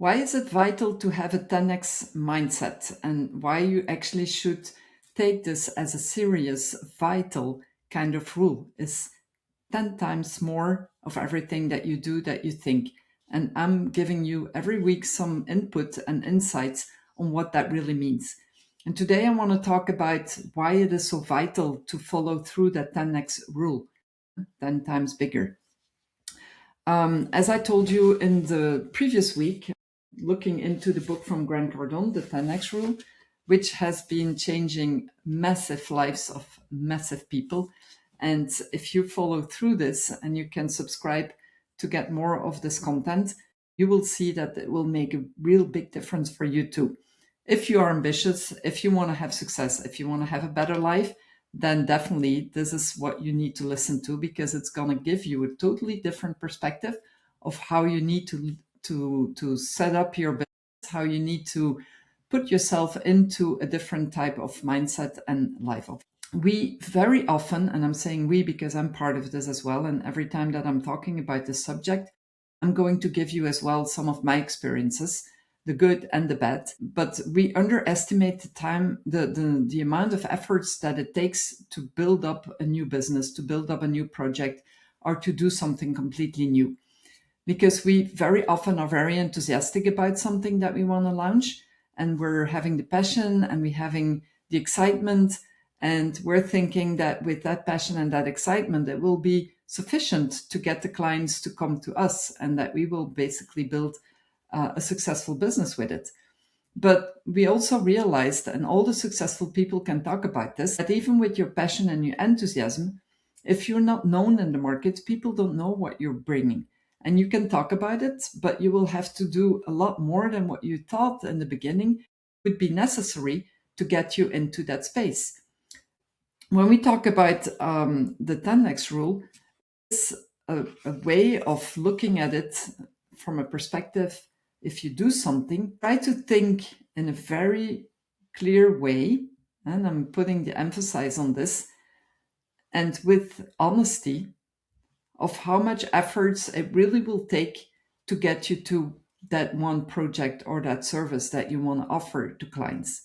Why is it vital to have a 10x mindset, and why you actually should take this as a serious, vital kind of rule is 10 times more of everything that you do that you think. And I'm giving you every week some input and insights on what that really means. And today I want to talk about why it is so vital to follow through that 10x rule, 10 times bigger. As I told you in the previous week, looking into the book from Grant Cardone, the 10x rule, which has been changing massive lives of massive people. And if you follow through this and you can subscribe to get more of this content, you will see that it will make a real big difference for you too. If you are ambitious, if you want to have success, if you want to have a better life, then definitely this is what you need to listen to, because it's going to give you a totally different perspective of how you need to set up your business, how you need to put yourself into a different type of mindset and life. We very often, and I'm saying we because I'm part of this as well, and every time that I'm talking about this subject, I'm going to give you as well some of my experiences, the good and the bad. But we underestimate the time, the amount of efforts that it takes to build up a new business, to build up a new project, or to do something completely new. Because we very often are very enthusiastic about something that we want to launch, and we're having the passion and we're having the excitement, and we're thinking that with that passion and that excitement, it will be sufficient to get the clients to come to us, and that we will basically build a successful business with it. But we also realized, and all the successful people can talk about this, that even with your passion and your enthusiasm, if you're not known in the market, people don't know what you're bringing. And you can talk about it, but you will have to do a lot more than what you thought in the beginning would be necessary to get you into that space. When we talk about the 10x rule, it's a way of looking at it from a perspective. If you do something, try to think in a very clear way, and I'm putting the emphasis on this, and with honesty of how much efforts it really will take to get you to that one project or that service that you want to offer to clients.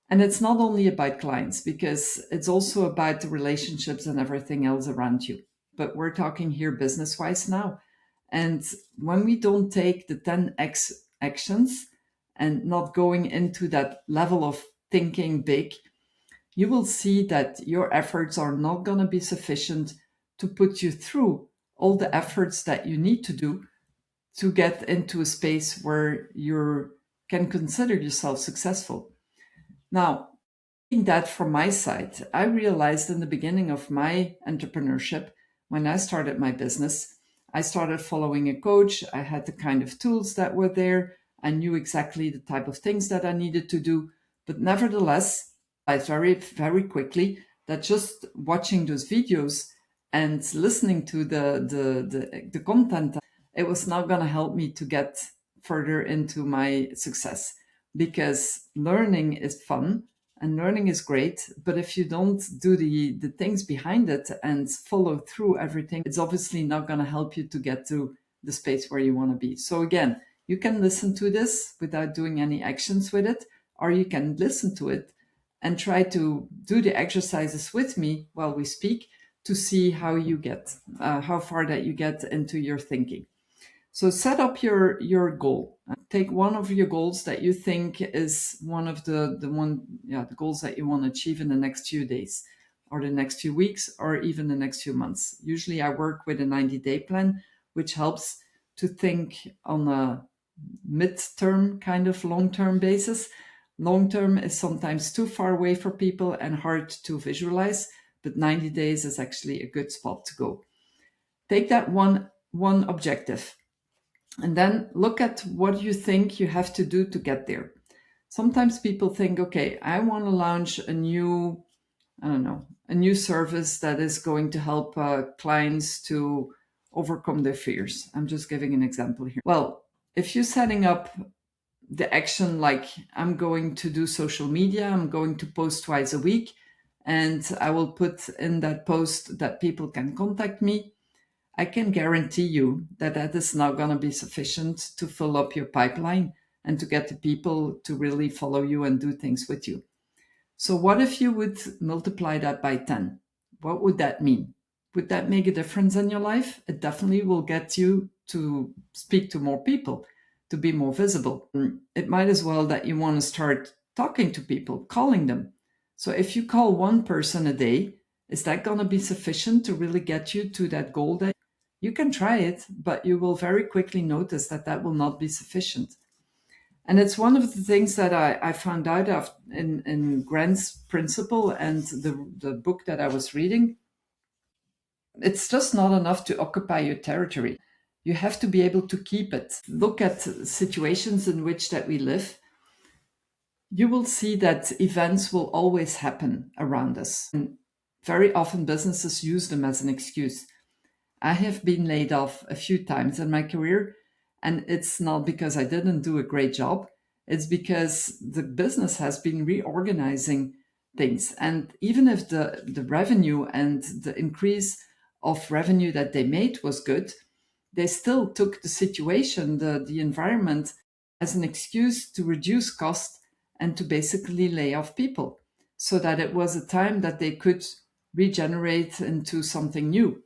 And it's not only about clients, because it's also about the relationships and everything else around you. But we're talking here business-wise now. And when we don't take the 10x actions and not going into that level of thinking big, you will see that your efforts are not going to be sufficient to put you through all the efforts that you need to do to get into a space where you can consider yourself successful. Now, that from my side, I realized in the beginning of my entrepreneurship, when I started my business, I started following a coach. I had the kind of tools that were there. I knew exactly the type of things that I needed to do. But nevertheless, I very, very quickly that just watching those videos and listening to the content, it was not going to help me to get further into my success, because learning is fun. And learning is great, but if you don't do the things behind it and follow through everything, it's obviously not going to help you to get to the space where you want to be. So again, you can listen to this without doing any actions with it, or you can listen to it and try to do the exercises with me while we speak to see how you get, how far that you get into your thinking. So set up your goal. Take one of your goals that you think is one of the goals that you want to achieve in the next few days, or the next few weeks, or even the next few months. Usually I work with a 90-day plan, which helps to think on a mid-term kind of long-term basis. Long-term is sometimes too far away for people and hard to visualize, but 90 days is actually a good spot to go. Take that one objective, and then look at what you think you have to do to get there. Sometimes people think, okay, I want to launch a new service that is going to help clients to overcome their fears. I'm just giving an example here. Well, if you're setting up the action like, I'm going to do social media, I'm going to post twice a week, and I will put in that post that people can contact me, I can guarantee you that that is not going to be sufficient to fill up your pipeline and to get the people to really follow you and do things with you. So what if you would multiply that by 10? What would that mean? Would that make a difference in your life? It definitely will get you to speak to more people, to be more visible. It might as well that you want to start talking to people, calling them. So if you call one person a day, is that going to be sufficient to really get you to that goal? That you can try it, but you will very quickly notice that that will not be sufficient. And it's one of the things that I found out in Grant's principle and the book that I was reading. It's just not enough to occupy your territory. You have to be able to keep it. Look at situations in which that we live. You will see that events will always happen around us. And very often businesses use them as an excuse. I have been laid off a few times in my career, and it's not because I didn't do a great job. It's because the business has been reorganizing things. And even if the revenue and the increase of revenue that they made was good, they still took the situation, the environment, as an excuse to reduce cost and to basically lay off people, so that it was a time that they could regenerate into something new.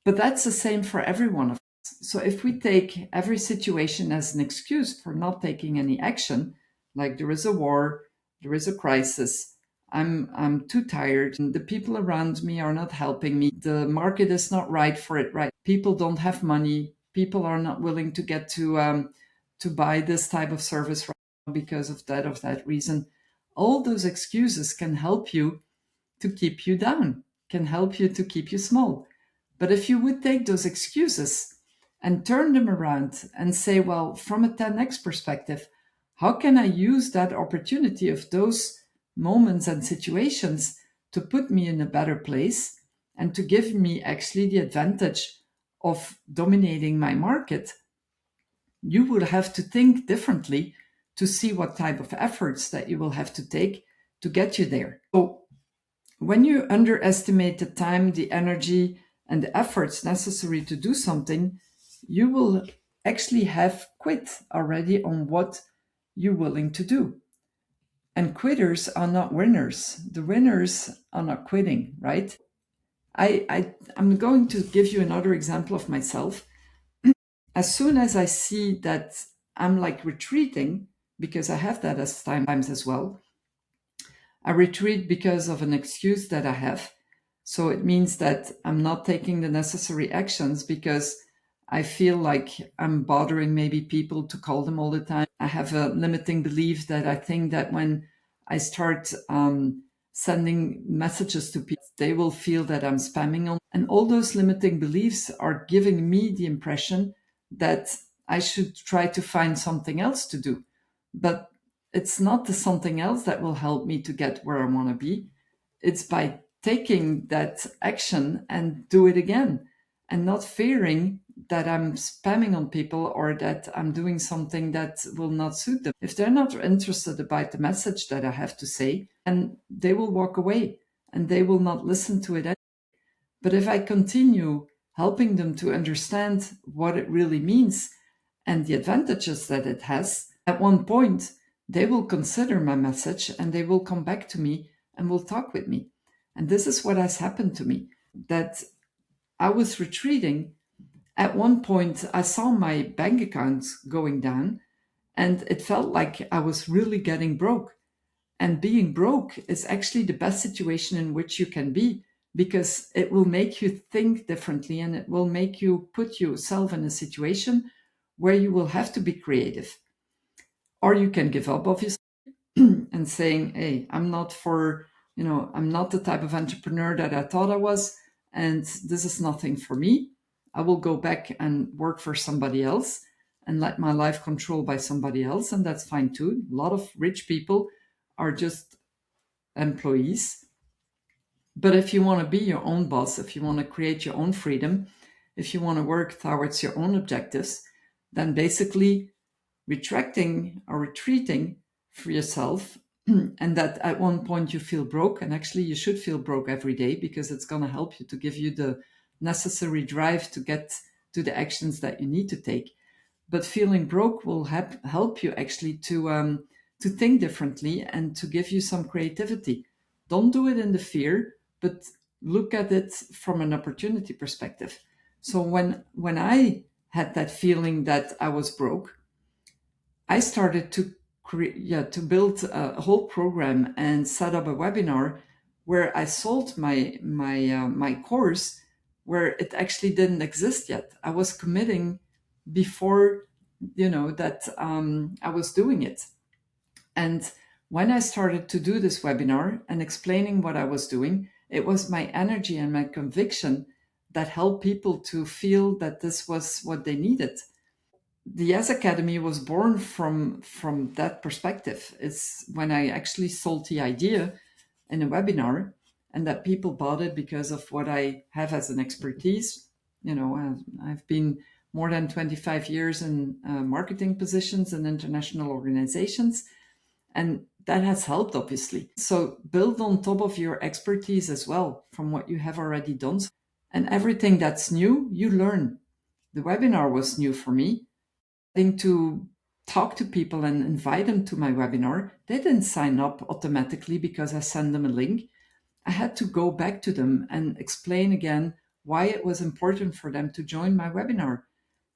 But that's the same for every one of us. So if we take every situation as an excuse for not taking any action, like there is a war, there is a crisis, I'm too tired, the people around me are not helping me, the market is not right for it, right? People don't have money, people are not willing to get to buy this type of service right now because of that reason. All those excuses can help you to keep you down, can help you to keep you small. But if you would take those excuses and turn them around and say, well, from a 10x perspective, how can I use that opportunity of those moments and situations to put me in a better place and to give me actually the advantage of dominating my market? You would have to think differently to see what type of efforts that you will have to take to get you there. So when you underestimate the time, the energy, and the efforts necessary to do something, you will actually have quit already on what you're willing to do. And quitters are not winners. The winners are not quitting, right? I'm going to give you another example of myself. As soon as I see that I'm like retreating, because I have that as times as well, I retreat because of an excuse that I have. So it means that I'm not taking the necessary actions because I feel like I'm bothering maybe people to call them all the time. I have a limiting belief that I think that when I start sending messages to people, they will feel that I'm spamming on. And all those limiting beliefs are giving me the impression that I should try to find something else to do. But it's not the something else that will help me to get where I want to be. It's by taking that action and do it again and not fearing that I'm spamming on people or that I'm doing something that will not suit them. If they're not interested about the message that I have to say, and they will walk away and they will not listen to it anymore. But if I continue helping them to understand what it really means and the advantages that it has, at one point, they will consider my message and they will come back to me and will talk with me. And this is what has happened to me, that I was retreating. At one point, I saw my bank account going down and it felt like I was really getting broke. And being broke is actually the best situation in which you can be, because it will make you think differently and it will make you put yourself in a situation where you will have to be creative. Or you can give up, obviously, and saying, hey, I'm not the type of entrepreneur that I thought I was, and this is nothing for me. I will go back and work for somebody else and let my life controlled by somebody else, and that's fine too. A lot of rich people are just employees. But if you want to be your own boss, if you want to create your own freedom, if you want to work towards your own objectives, then basically retracting or retreating for yourself, and that at one point you feel broke, and actually you should feel broke every day because it's going to help you to give you the necessary drive to get to the actions that you need to take. But feeling broke will help you actually to think differently and to give you some creativity. Don't do it in the fear, but look at it from an opportunity perspective. So when I had that feeling that I was broke, I started to build a whole program and set up a webinar where I sold my course where it actually didn't exist yet. I was committing before that I was doing it. And when I started to do this webinar and explaining what I was doing, it was my energy and my conviction that helped people to feel that this was what they needed. The Yes Academy was born from that perspective. It's when I actually sold the idea in a webinar and that people bought it because of what I have as an expertise. I've been more than 25 years in marketing positions in international organizations, and that has helped, obviously. So build on top of your expertise as well from what you have already done. And everything that's new, you learn. The webinar was new for me. To talk to people and invite them to my webinar, they didn't sign up automatically because I sent them a link. I had to go back to them and explain again why it was important for them to join my webinar,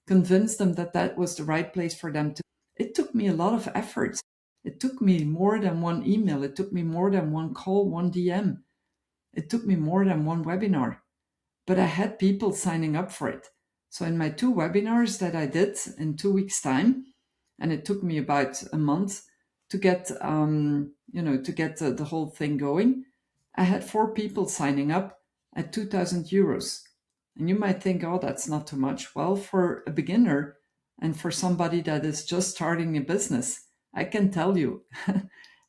convince them that that was the right place for them to. It took me a lot of effort. It took me more than one email. It took me more than one call, one DM. It took me more than one webinar, but I had people signing up for it. So in my 2 webinars that I did in 2 weeks' time, and it took me about a month to get, the whole thing going, I had 4 people signing up at 2,000 euros. And you might think, oh, that's not too much. Well, for a beginner and for somebody that is just starting a business, I can tell you,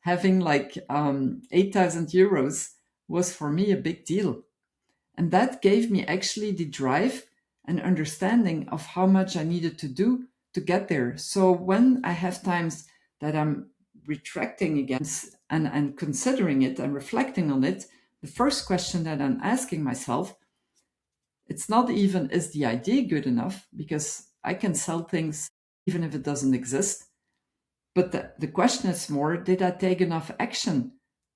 having 8,000 euros was for me a big deal. And that gave me actually the drive and understanding of how much I needed to do to get there. So when I have times that I'm retracting against and considering it and reflecting on it, the first question that I'm asking myself, it's not even, is the idea good enough? Because I can sell things even if it doesn't exist. But the question is more, did I take enough action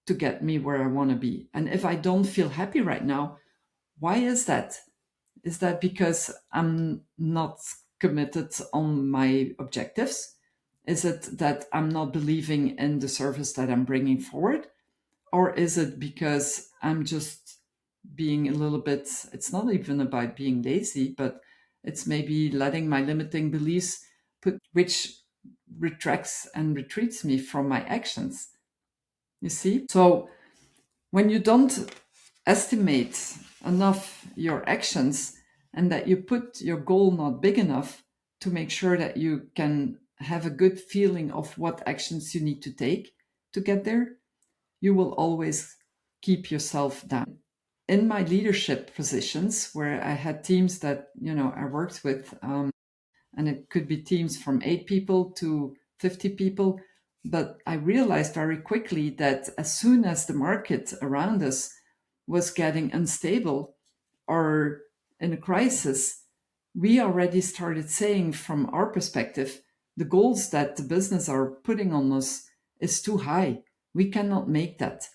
to get me where I want to be? And if I don't feel happy right now, why is that? Is that because I'm not committed on my objectives? Is it that I'm not believing in the service that I'm bringing forward? Or is it because I'm just being a little bit, it's not even about being lazy, but it's maybe letting my limiting beliefs which retracts and retreats me from my actions. You see? So when you don't estimate enough your actions and that you put your goal not big enough to make sure that you can have a good feeling of what actions you need to take to get there, you will always keep yourself down. In my leadership positions where I had teams that, I worked with, and it could be teams from 8 people to 50 people, but I realized very quickly that as soon as the market around us was getting unstable or in a crisis, we already started saying from our perspective, the goals that the business are putting on us is too high. We cannot make that.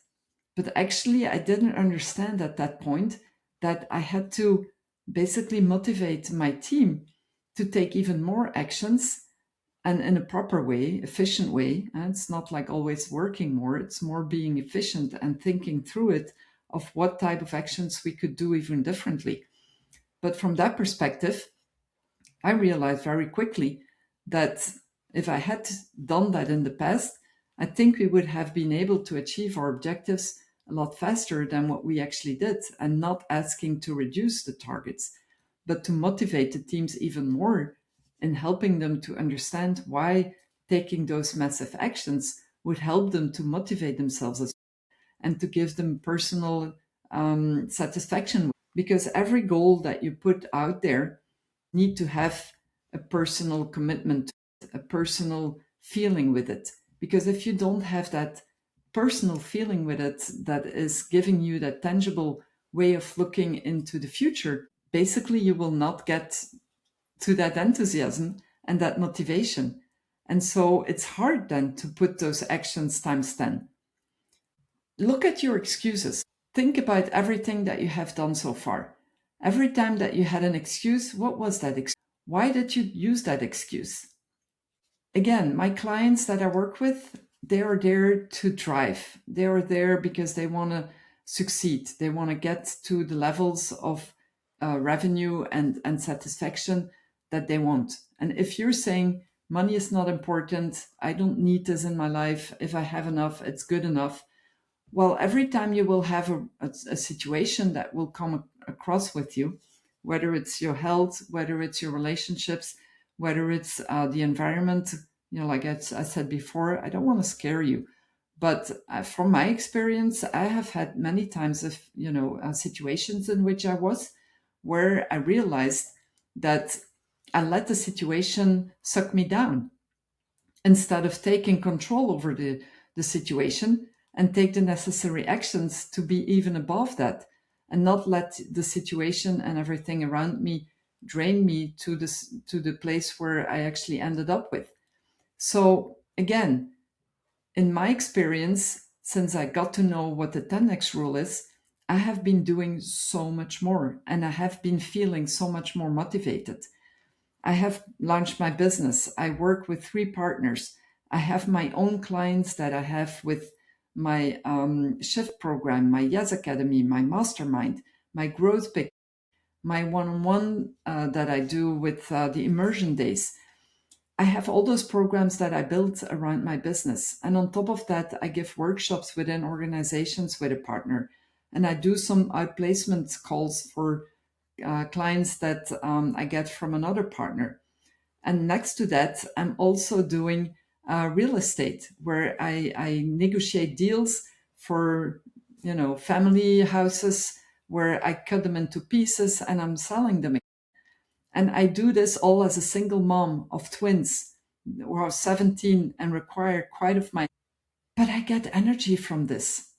But actually, I didn't understand at that point that I had to basically motivate my team to take even more actions and in a proper way, efficient way. And it's not like always working more, it's more being efficient and thinking through it of what type of actions we could do even differently. But from that perspective, I realized very quickly that if I had done that in the past, I think we would have been able to achieve our objectives a lot faster than what we actually did, and not asking to reduce the targets, but to motivate the teams even more in helping them to understand why taking those massive actions would help them to motivate themselves and to give them personal satisfaction. Because every goal that you put out there need to have a personal commitment, a personal feeling with it. Because if you don't have that personal feeling with it that is giving you that tangible way of looking into the future, basically you will not get to that enthusiasm and that motivation. And so it's hard then to put those actions times 10. Look at your excuses. Think about everything that you have done so far. Every time that you had an excuse, what was that excuse? Why did you use that excuse? Again, my clients that I work with, they are there to drive. They are there because they want to succeed. They want to get to the levels of revenue and satisfaction that they want. And if you're saying money is not important, I don't need this in my life, if I have enough, it's good enough. Well, every time you will have a situation that will come across with you, whether it's your health, whether it's your relationships, whether it's the environment, like I said before, I don't want to scare you. But from my experience, I have had many times of, situations in which I was, where I realized that I let the situation suck me down instead of taking control over the situation and take the necessary actions to be even above that, and not let the situation and everything around me drain me to the place where I actually ended up with. So again, in my experience, since I got to know what the 10x rule is, I have been doing so much more, and I have been feeling so much more motivated. I have launched my business. I work with 3 partners. I have my own clients that I have with my Shift program, my Yes Academy, my mastermind, my growth pick, my one-on-one that I do with the immersion days. I have all those programs that I built around my business. And on top of that, I give workshops within organizations with a partner. And I do some outplacement calls for clients that I get from another partner. And next to that, I'm also doing real estate, where I negotiate deals for, family houses, where I cut them into pieces and I'm selling them. And I do this all as a single mom of twins who are 17 and require quite of my, but I get energy from this.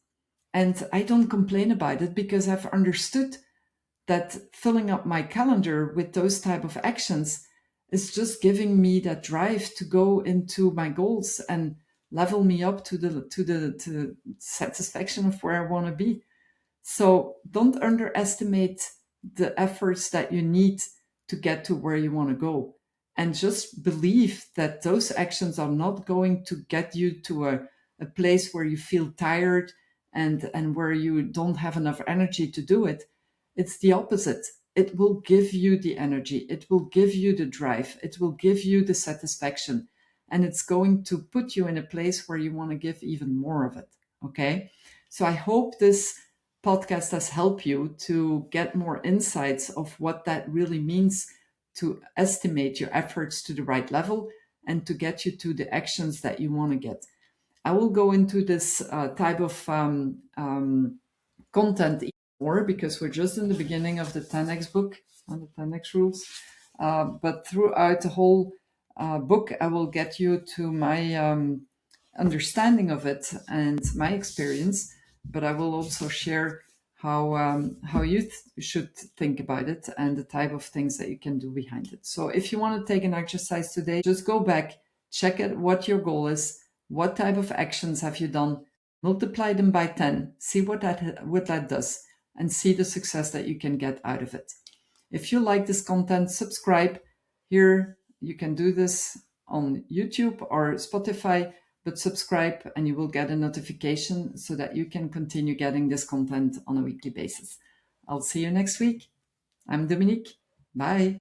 And I don't complain about it, because I've understood that filling up my calendar with those type of actions is just giving me that drive to go into my goals and level me up to the satisfaction of where I want to be. So don't underestimate the efforts that you need to get to where you want to go. And just believe that those actions are not going to get you to a place where you feel tired and where you don't have enough energy to do it. It's the opposite. It will give you the energy. It will give you the drive. It will give you the satisfaction. And it's going to put you in a place where you want to give even more of it. Okay. So I hope this podcast has helped you to get more insights of what that really means to estimate your efforts to the right level and to get you to the actions that you want to get. I will go into this type of content more, because we're just in the beginning of the 10x book on the 10x rules. But throughout the whole book, I will get you to my understanding of it and my experience. But I will also share how you should think about it and the type of things that you can do behind it. So if you want to take an exercise today, just go back, check it, what your goal is, what type of actions have you done, multiply them by 10, see what that does, and see the success that you can get out of it. If you like this content, subscribe. Here, you can do this on YouTube or Spotify, but subscribe and you will get a notification so that you can continue getting this content on a weekly basis. I'll see you next week. I'm Dominique. Bye.